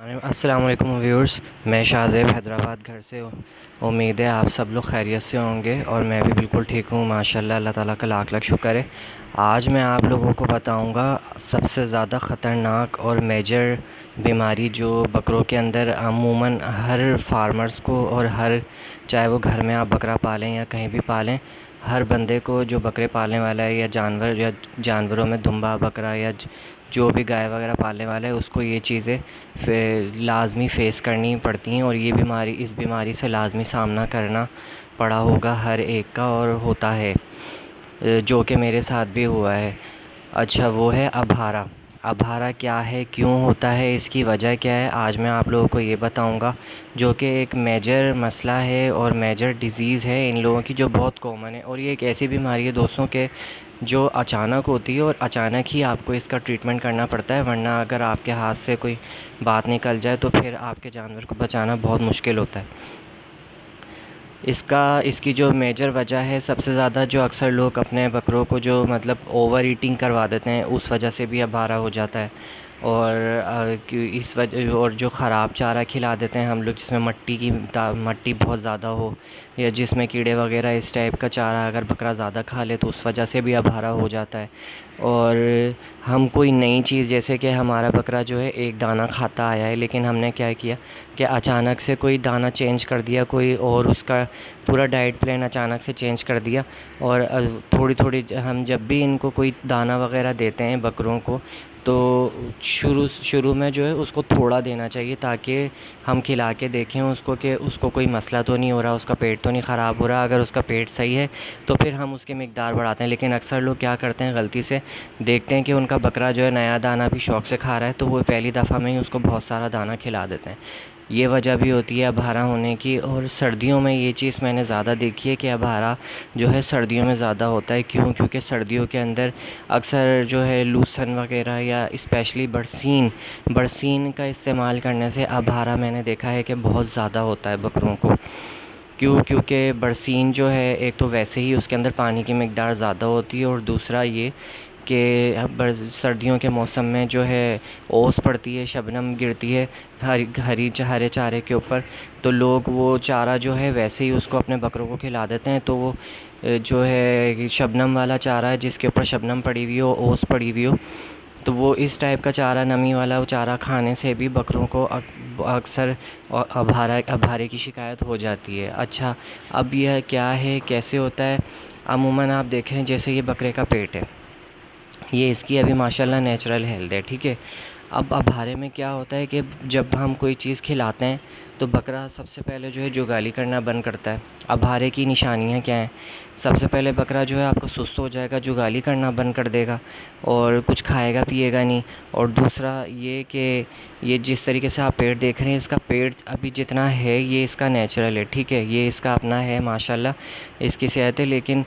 السلام علیکم ویورز، میں شاہزیب حیدرآباد گھر سے ہوں۔ امید ہے آپ سب لوگ خیریت سے ہوں گے اور میں بھی بالکل ٹھیک ہوں ماشاءاللہ۔ اللہ تعالیٰ کا لاکھ لاکھ شکر ہے۔ آج میں آپ لوگوں کو بتاؤں گا سب سے زیادہ خطرناک اور میجر بیماری جو بکروں کے اندر عموماً ہر فارمرز کو اور چاہے وہ گھر میں آپ بکرا پالیں یا کہیں بھی پالیں، ہر بندے کو جو بکرے پالنے والا ہے یا جانوروں میں دمبا بکرا یا جو بھی گائے وغیرہ پالنے والا ہے، اس کو یہ چیزیں لازمی فیس کرنی پڑتی ہیں، اور یہ اس بیماری سے لازمی سامنا کرنا پڑا ہوگا ہر ایک کا، اور ہوتا ہے، جو کہ میرے ساتھ بھی ہوا ہے۔ اچھا، وہ ہے ابھارا۔ ابھارا کیا ہے، کیوں ہوتا ہے، اس کی وجہ کیا ہے، آج میں آپ لوگوں کو یہ بتاؤں گا، جو کہ ایک میجر مسئلہ ہے اور میجر ڈیزیز ہے ان لوگوں کی، جو بہت کامن ہے، اور یہ ایک ایسی بیماری ہے دوستوں کہ جو اچانک ہوتی ہے اور اچانک ہی آپ کو اس کا ٹریٹمنٹ کرنا پڑتا ہے، ورنہ اگر آپ کے ہاتھ سے کوئی بات نکل جائے تو پھر آپ کے جانور کو بچانا بہت مشکل ہوتا ہے۔ اس کی جو میجر وجہ ہے، سب سے زیادہ جو اکثر لوگ اپنے بکروں کو جو اوور ایٹنگ کروا دیتے ہیں، اس وجہ سے بھی ابھارا ہو جاتا ہے، اور اس وجہ اور جو خراب چارہ کھلا دیتے ہیں ہم لوگ، جس میں مٹی بہت زیادہ ہو، یا جس میں کیڑے وغیرہ اس ٹائپ کا چارہ اگر بکرا زیادہ کھا لے تو اس وجہ سے بھی ابھارا ہو جاتا ہے۔ اور ہم کوئی نئی چیز، جیسے کہ ہمارا بکرا جو ہے ایک دانہ کھاتا آیا ہے، لیکن ہم نے کیا کیا کہ اچانک سے کوئی دانہ چینج کر دیا، کوئی اور اس کا پورا ڈائٹ پلان اچانک سے چینج کر دیا، اور تھوڑی ہم جب بھی ان کو کوئی دانہ وغیرہ دیتے ہیں بکروں کو، تو شروع میں جو ہے اس کو تھوڑا دینا چاہیے، تاکہ ہم کھلا کے دیکھیں اس کو کہ اس کو کوئی مسئلہ تو نہیں ہو رہا، اس کا پیٹ تو نہیں خراب ہو رہا۔ اگر اس کا پیٹ صحیح ہے تو پھر ہم اس کی مقدار بڑھاتے ہیں، لیکن اکثر لوگ کیا کرتے ہیں، غلطی سے دیکھتے ہیں کہ ان کا بکرا جو ہے نیا دانہ بھی شوق سے کھا رہا ہے، تو وہ پہلی دفعہ میں ہی اس کو بہت سارا دانہ کھلا دیتے ہیں۔ یہ وجہ بھی ہوتی ہے ابھارا ہونے کی، اور سردیوں میں یہ چیز میں نے زیادہ دیکھی ہے کہ ابھارا جو ہے سردیوں میں زیادہ ہوتا ہے۔ کیونکہ سردیوں کے اندر اکثر جو ہے لوسن وغیرہ یا اسپیشلی برسین کا استعمال کرنے سے ابھارا میں نے دیکھا ہے کہ بہت زیادہ ہوتا ہے بکروں کو۔ کیونکہ برسین جو ہے، ایک تو ویسے ہی اس کے اندر پانی کی مقدار زیادہ ہوتی ہے، اور دوسرا یہ کہ سردیوں کے موسم میں جو ہے اوس پڑتی ہے، شبنم گرتی ہے ہرے چارے کے اوپر، تو لوگ وہ چارہ جو ہے ویسے ہی اس کو اپنے بکروں کو کھلا دیتے ہیں، تو وہ جو ہے شبنم والا چارہ ہے، جس کے اوپر شبنم پڑی ہوئی ہو، اوس پڑی ہوئی ہو، تو وہ اس ٹائپ کا چارہ، نمی والا چارہ کھانے سے بھی بکروں کو اکثر ابھارے کی شکایت ہو جاتی ہے۔ اچھا، اب یہ کیا ہے، کیسے ہوتا ہے؟ عموماً آپ دیکھیں، جیسے یہ بکرے کا پیٹ ہے، یہ اس کی ابھی ماشاءاللہ نیچرل ہیلتھ ہے، ٹھیک ہے۔ اب ابھارے میں کیا ہوتا ہے کہ جب ہم کوئی چیز کھلاتے ہیں تو بکرا سب سے پہلے جو ہے جگالی کرنا بند کرتا ہے۔ ابھارے کی نشانیاں کیا ہیں؟ سب سے پہلے بکرا جو ہے آپ کو سست ہو جائے گا، جگالی کرنا بند کر دے گا، اور کچھ کھائے گا پیے گا نہیں، اور دوسرا یہ کہ یہ جس طریقے سے آپ پیٹ دیکھ رہے ہیں، اس کا پیٹ ابھی جتنا ہے یہ اس کا نیچرل ہے، ٹھیک ہے، یہ اس کا اپنا ہے ماشاءاللہ، اس کی صحت ہے، لیکن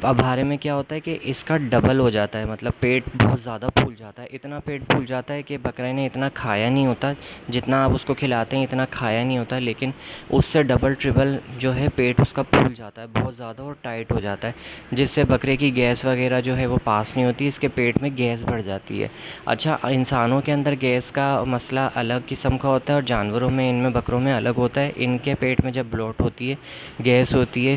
ابھارے میں کیا ہوتا ہے کہ اس کا ڈبل ہو جاتا ہے، مطلب پیٹ بہت زیادہ پھول جاتا ہے، اتنا پیٹ پھول جاتا ہے کہ بکرے نے اتنا کھایا نہیں ہوتا، جتنا آپ اس کو کھلاتے ہیں اتنا کھایا نہیں ہوتا، لیکن اس سے ڈبل ٹربل جو ہے پیٹ اس کا پھول جاتا ہے بہت زیادہ، اور ٹائٹ ہو جاتا ہے، جس سے بکرے کی گیس وغیرہ جو ہے وہ پاس نہیں ہوتی، اس کے پیٹ میں گیس بڑھ جاتی ہے۔ اچھا، انسانوں کے اندر گیس کا مسئلہ الگ قسم کا ہوتا ہے، اور جانوروں میں، ان میں بکروں میں الگ ہوتا ہے۔ ان کے پیٹ میں جب بلوٹ ہوتی ہے، گیس ہوتی ہے،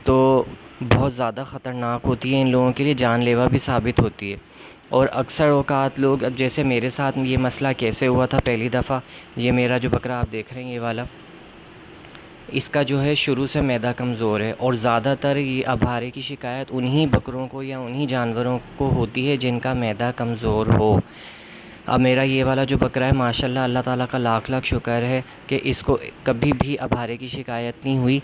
تو بہت زیادہ خطرناک ہوتی ہے ان لوگوں کے لیے، جان لیوا بھی ثابت ہوتی ہے، اور اکثر اوقات لوگ، اب جیسے میرے ساتھ یہ مسئلہ کیسے ہوا تھا پہلی دفعہ، یہ میرا جو بکرا آپ دیکھ رہے ہیں یہ والا، اس کا جو ہے شروع سے معدہ کمزور ہے، اور زیادہ تر یہ ابھارے کی شکایت انہی بکروں کو یا انہی جانوروں کو ہوتی ہے جن کا معدہ کمزور ہو۔ اب میرا یہ والا جو بکرا ہے ماشاءاللہ، اللہ تعالیٰ کا لاکھ لاکھ شکر ہے کہ اس کو کبھی بھی ابھارے کی شکایت نہیں ہوئی۔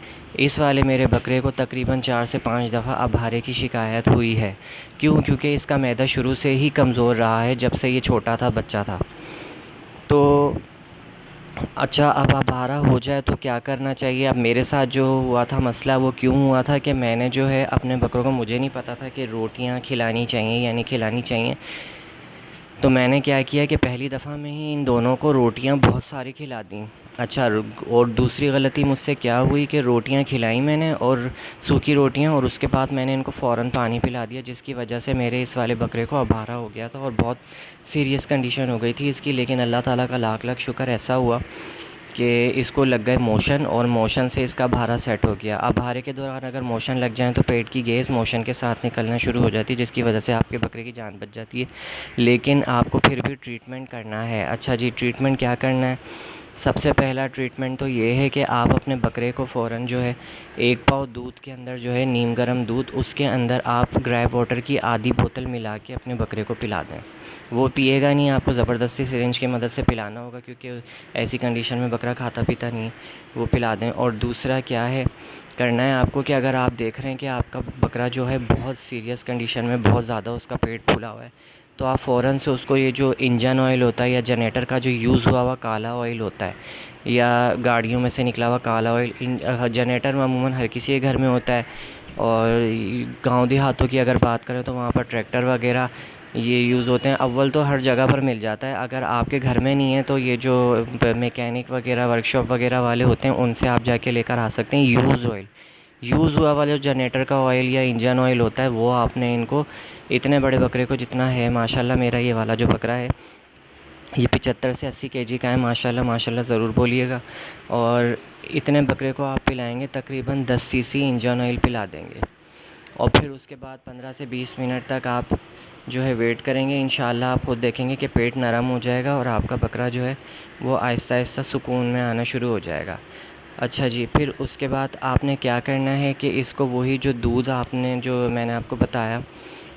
اس والے میرے بکرے کو تقریباً 4 سے 5 دفعہ ابھارے کی شکایت ہوئی ہے۔ کیونکہ اس کا معدہ شروع سے ہی کمزور رہا ہے، جب سے یہ چھوٹا تھا، بچہ تھا۔ تو اچھا، اب ابھارا ہو جائے تو کیا کرنا چاہیے؟ اب میرے ساتھ جو ہوا تھا مسئلہ، وہ کیوں ہوا تھا کہ میں نے جو ہے اپنے بکروں کو، مجھے نہیں پتا تھا کہ روٹیاں کھلانی چاہیے یا نہیں کھلانی چاہیے، تو میں نے کیا کیا کہ پہلی دفعہ میں ہی ان دونوں کو روٹیاں بہت ساری کھلا دیں. اچھا، اور دوسری غلطی مجھ سے کیا ہوئی کہ روٹیاں کھلائیں میں نے، اور سوکھی روٹیاں، اور اس کے بعد میں نے ان کو فوراً پانی پلا دیا، جس کی وجہ سے میرے اس والے بکرے کو ابھارا ہو گیا تھا اور بہت سیریس کنڈیشن ہو گئی تھی اس کی. لیکن اللہ تعالیٰ کا لاکھ لاکھ شکر ایسا ہوا کہ اس کو لگ گئے موشن، اور موشن سے اس کا بھارا سیٹ ہو گیا. اب بھارے کے دوران اگر موشن لگ جائیں تو پیٹ کی گیس موشن کے ساتھ نکلنا شروع ہو جاتی ہے، جس کی وجہ سے آپ کے بکرے کی جان بچ جاتی ہے. لیکن آپ کو پھر بھی ٹریٹمنٹ کرنا ہے. اچھا جی، ٹریٹمنٹ کیا کرنا ہے؟ سب سے پہلا ٹریٹمنٹ تو یہ ہے کہ آپ اپنے بکرے کو فوراً جو ہے 1 پاؤ دودھ کے اندر جو ہے نیم گرم دودھ، اس کے اندر آپ گرے واٹر کی آدھی بوتل ملا کے اپنے بکرے کو پلا دیں. وہ پیے گا نہیں، آپ کو زبردستی سرنج کی مدد سے پلانا ہوگا، کیونکہ ایسی کنڈیشن میں بکرا کھاتا پیتا نہیں. وہ پلا دیں. اور دوسرا کیا ہے کرنا ہے آپ کو کہ اگر آپ دیکھ رہے ہیں کہ آپ کا بکرا جو ہے بہت سیریس کنڈیشن میں، بہت زیادہ اس کا پیٹ پھولا ہوا ہے، تو آپ فوراً سے اس کو یہ جو انجن آئل ہوتا ہے یا جنریٹر کا جو یوز ہوا ہوا کالا آئل ہوتا ہے، یا گاڑیوں میں سے نکلا ہوا کالا آئل، جنریٹر میں عموماً ہر کسی کے گھر میں ہوتا ہے، اور گاؤں دیہاتوں کی اگر بات کریں تو وہاں پر ٹریکٹر وغیرہ یہ یوز ہوتے ہیں. اول تو ہر جگہ پر مل جاتا ہے، اگر آپ کے گھر میں نہیں ہے تو یہ جو میکینک وغیرہ ورک شاپ وغیرہ والے ہوتے ہیں ان سے آپ جا کے لے کر آ سکتے ہیں. یوز ہوا والا جو جنریٹر کا آئل یا انجن آئل ہوتا ہے وہ آپ نے ان کو اتنے بڑے بکرے کو جتنا ہے، ماشاءاللہ میرا یہ والا جو بکرا ہے یہ 75 سے 80 kg کا ہے، ماشاءاللہ ماشاءاللہ ضرور بولیے گا. اور اتنے بکرے کو آپ پلائیں گے تقریباً 10 cc انجن آئل پلا دیں گے، اور پھر اس کے بعد 15 سے 20 منٹ تک آپ جو ہے ویٹ کریں گے. انشاءاللہ آپ خود دیکھیں گے کہ پیٹ نرم ہو جائے گا اور آپ کا بکرا جو ہے وہ آہستہ آہستہ سکون میں آنا شروع ہو جائے گا. اچھا جی، پھر اس کے بعد آپ نے کیا کرنا ہے کہ اس کو وہی جو دودھ آپ نے جو میں نے آپ کو بتایا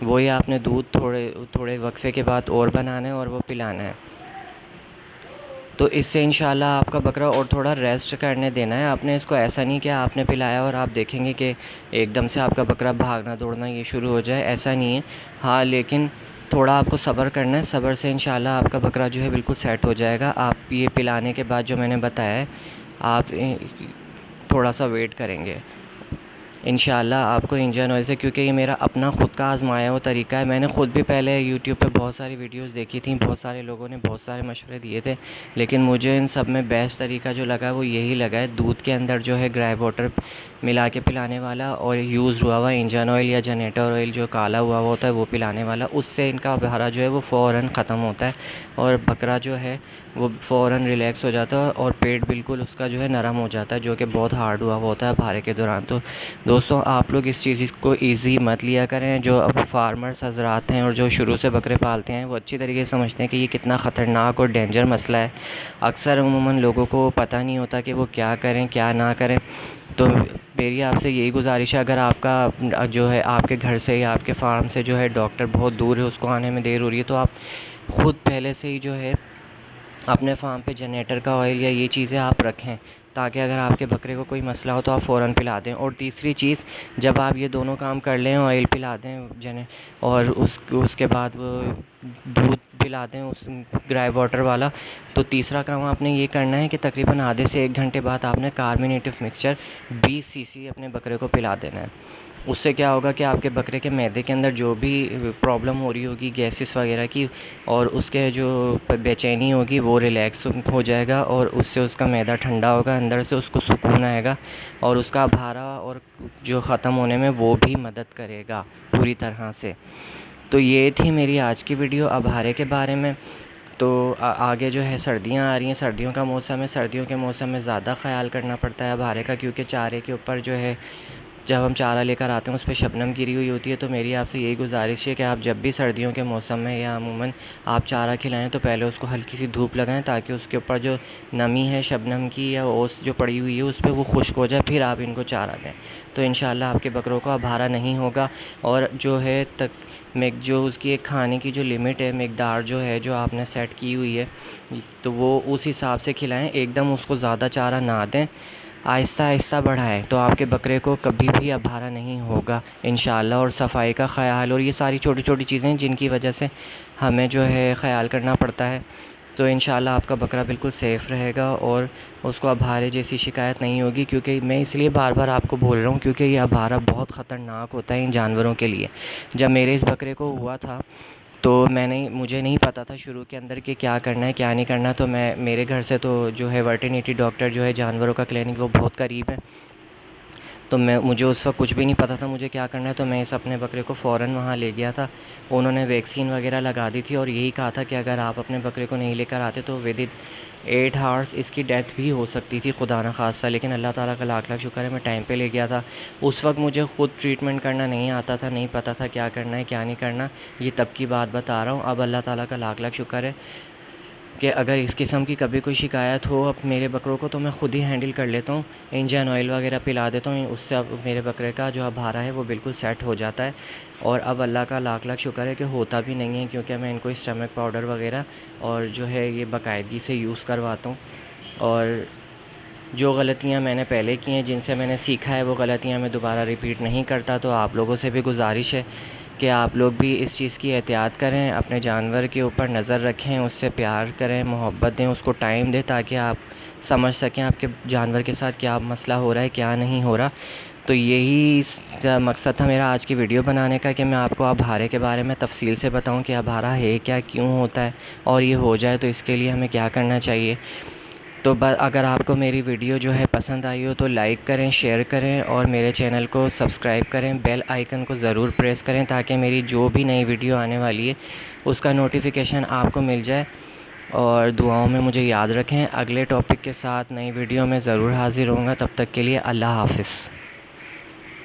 وہی آپ نے دودھ تھوڑے وقفے کے بعد اور بنانا ہے اور وہ پلانا ہے. تو اس سے انشاءاللہ آپ کا بکرا اور تھوڑا ریسٹ کرنے دینا ہے. آپ نے اس کو ایسا نہیں کہ آپ نے پلایا اور آپ دیکھیں گے کہ ایک دم سے آپ کا بکرا بھاگنا دوڑنا یہ شروع ہو جائے، ایسا نہیں ہے. ہاں لیکن تھوڑا آپ کو صبر کرنا ہے، صبر سے انشاءاللہ آپ کا بکرا جو ہے بالکل سیٹ ہو جائے گا. آپ یہ پلانے کے بعد جو میں نے بتایا ہے آپ تھوڑا سا ویٹ کریں گے انشاءاللہ آپ کو انجن آئل سے، کیونکہ یہ میرا اپنا خود کا آزمایا ہوا طریقہ ہے. میں نے خود بھی پہلے یوٹیوب پہ بہت ساری ویڈیوز دیکھی تھیں، بہت سارے لوگوں نے بہت سارے مشورے دیے تھے، لیکن مجھے ان سب میں بیسٹ طریقہ جو لگا وہ یہی لگا ہے. دودھ کے اندر جو ہے گرے واٹر ملا کے پلانے والا، اور یوز ہوا ہوا انجن آئل یا جنریٹر آئل جو کالا ہوا ہوتا ہے وہ پلانے والا. اس سے ان کا بھارا جو ہے وہ فوراً ختم ہوتا ہے اور بکرا جو ہے وہ فوراً ریلیکس ہو جاتا ہے اور پیٹ بالکل اس کا جو ہے نرم ہو جاتا ہے، جو کہ بہت ہارڈ ہوا ہوتا ہے بھارے کے دوران. تو دوستوں آپ لوگ اس چیز کو ایزی مت لیا کریں. جو اب فارمرز حضرات ہیں اور جو شروع سے بکرے پالتے ہیں وہ اچھی طریقے سے سمجھتے ہیں کہ یہ کتنا خطرناک اور ڈینجر مسئلہ ہے. اکثر عموماً لوگوں کو پتہ نہیں ہوتا کہ وہ کیا کریں کیا نہ کریں. تو میری آپ سے یہی گزارش ہے، اگر آپ کا جو ہے آپ کے گھر سے یا آپ کے فارم سے جو ہے ڈاکٹر بہت دور ہے، اس کو آنے میں دیر ہو رہی ہے، تو آپ خود پہلے سے ہی جو ہے اپنے فارم پہ جنریٹر کا آئل یا یہ چیزیں آپ رکھیں، تاکہ اگر آپ کے بکرے کو کوئی مسئلہ ہو تو آپ فوراً پلا دیں. اور تیسری چیز، جب آپ یہ دونوں کام کر لیں، آئل پلا دیں اور اس کے بعد وہ دودھ پلا دیں اس گرے واٹر والا، تو تیسرا کام آپ نے یہ کرنا ہے کہ تقریباً آدھے سے 1 گھنٹے بعد آپ نے کاربونیٹو مکسچر 20 cc اپنے بکرے کو پلا دینا ہے. اس سے کیا ہوگا کہ آپ کے بکرے کے معدے کے اندر جو بھی پرابلم ہو رہی ہوگی گیسز وغیرہ کی، اور اس کے جو بے چینی ہوگی وہ ریلیکس ہو جائے گا، اور اس سے اس کا معدہ ٹھنڈا ہوگا، اندر سے اس کو سکون آئے گا، اور اس کا بھارا اور جو ختم ہونے میں وہ بھی مدد کرے گا پوری طرح سے. تو یہ تھی میری آج کی ویڈیو ابھارے کے بارے میں. تو آگے جو ہے سردیاں آ رہی ہیں، سردیوں کا موسم ہے، سردیوں کے موسم میں زیادہ خیال کرنا پڑتا ہے ابھارے کا، کیونکہ چارے کے اوپر جو ہے جب ہم چارہ لے کر آتے ہیں اس پہ شبنم گری ہوئی ہوتی ہے. تو میری آپ سے یہی گزارش ہے کہ آپ جب بھی سردیوں کے موسم میں یا عموماً آپ چارہ کھلائیں تو پہلے اس کو ہلکی سی دھوپ لگائیں، تاکہ اس کے اوپر جو نمی ہے شبنم کی یا اوس جو پڑی ہوئی ہے اس پہ وہ خشک ہو جائے، پھر آپ ان کو چارہ دیں. تو انشاءاللہ آپ کے بکروں کو ابھارا نہیں ہوگا. اور جو ہے جو اس کی ایک کھانے کی جو لمٹ ہے، مقدار جو ہے جو آپ نے سیٹ کی ہوئی ہے، تو وہ اس حساب سے کھلائیں. ایک دم اس کو زیادہ چارہ نہ دیں، آہستہ آہستہ بڑھائیں، تو آپ کے بکرے کو کبھی بھی ابھارا نہیں ہوگا انشاءاللہ. اور صفائی کا خیال اور یہ ساری چھوٹی چھوٹی چیزیں جن کی وجہ سے ہمیں جو ہے خیال کرنا پڑتا ہے، تو انشاءاللہ آپ کا بکرا بالکل سیف رہے گا اور اس کو ابھارے جیسی شکایت نہیں ہوگی. کیونکہ میں اس لیے بار بار آپ کو بول رہا ہوں کیونکہ یہ ابھارا بہت خطرناک ہوتا ہے ان جانوروں کے لیے. جب میرے اس بکرے کو ہوا تھا تو مجھے نہیں پتہ تھا شروع کے اندر کہ کیا کرنا ہے کیا نہیں کرنا. تو میرے گھر سے تو جو ہے ویٹرنری ڈاکٹر جو ہے جانوروں کا کلینک وہ بہت قریب ہے. تو مجھے اس وقت کچھ بھی نہیں پتہ تھا مجھے کیا کرنا ہے. تو میں اس اپنے بکرے کو فوراً وہاں لے گیا تھا. انہوں نے ویکسین وغیرہ لگا دی تھی اور یہی کہا تھا کہ اگر آپ اپنے بکرے کو نہیں لے کر آتے تو ود ان 8 hours اس کی ڈیتھ بھی ہو سکتی تھی خدا نہ خواستہ. لیکن اللہ تعالیٰ کا لاکھ لاکھ شکر ہے میں ٹائم پہ لے گیا تھا. اس وقت مجھے خود ٹریٹمنٹ کرنا نہیں آتا تھا, نہیں پتہ تھا کیا کرنا ہے کیا نہیں کرنا. یہ تب کی بات بتا رہا ہوں. اب اللہ تعالیٰ کا لاکھ لاکھ شکر ہے کہ اگر اس قسم کی کبھی کوئی شکایت ہو اب میرے بکروں کو تو میں خود ہی ہینڈل کر لیتا ہوں. انجن آئل وغیرہ پلا دیتا ہوں, اس سے اب میرے بکرے کا جو ابھارا ہے وہ بالکل سیٹ ہو جاتا ہے. اور اب اللہ کا لاکھ لاکھ شکر ہے کہ ہوتا بھی نہیں ہے, کیونکہ میں ان کو اسٹمک پاؤڈر وغیرہ اور جو ہے یہ باقاعدگی سے یوز کرواتا ہوں. اور جو غلطیاں میں نے پہلے کی ہیں جن سے میں نے سیکھا ہے وہ غلطیاں میں دوبارہ ریپیٹ نہیں کرتا. تو آپ لوگوں سے بھی گزارش ہے کہ آپ لوگ بھی اس چیز کی احتیاط کریں, اپنے جانور کے اوپر نظر رکھیں, اس سے پیار کریں, محبت دیں, اس کو ٹائم دیں تاکہ آپ سمجھ سکیں آپ کے جانور کے ساتھ کیا مسئلہ ہو رہا ہے کیا نہیں ہو رہا. تو یہی مقصد تھا میرا آج کی ویڈیو بنانے کا کہ میں آپ کو ابھارے کے بارے میں تفصیل سے بتاؤں کہ ابھارا ہے کیا, کیوں ہوتا ہے, اور یہ ہو جائے تو اس کے لیے ہمیں کیا کرنا چاہیے. تو اگر آپ کو میری ویڈیو جو ہے پسند آئی ہو تو لائک کریں, شیئر کریں اور میرے چینل کو سبسکرائب کریں. بیل آئیکن کو ضرور پریس کریں تاکہ میری جو بھی نئی ویڈیو آنے والی ہے اس کا نوٹیفیکیشن آپ کو مل جائے. اور دعاؤں میں مجھے یاد رکھیں. اگلے ٹاپک کے ساتھ نئی ویڈیو میں ضرور حاضر ہوں گا. تب تک کے لیے اللہ حافظ.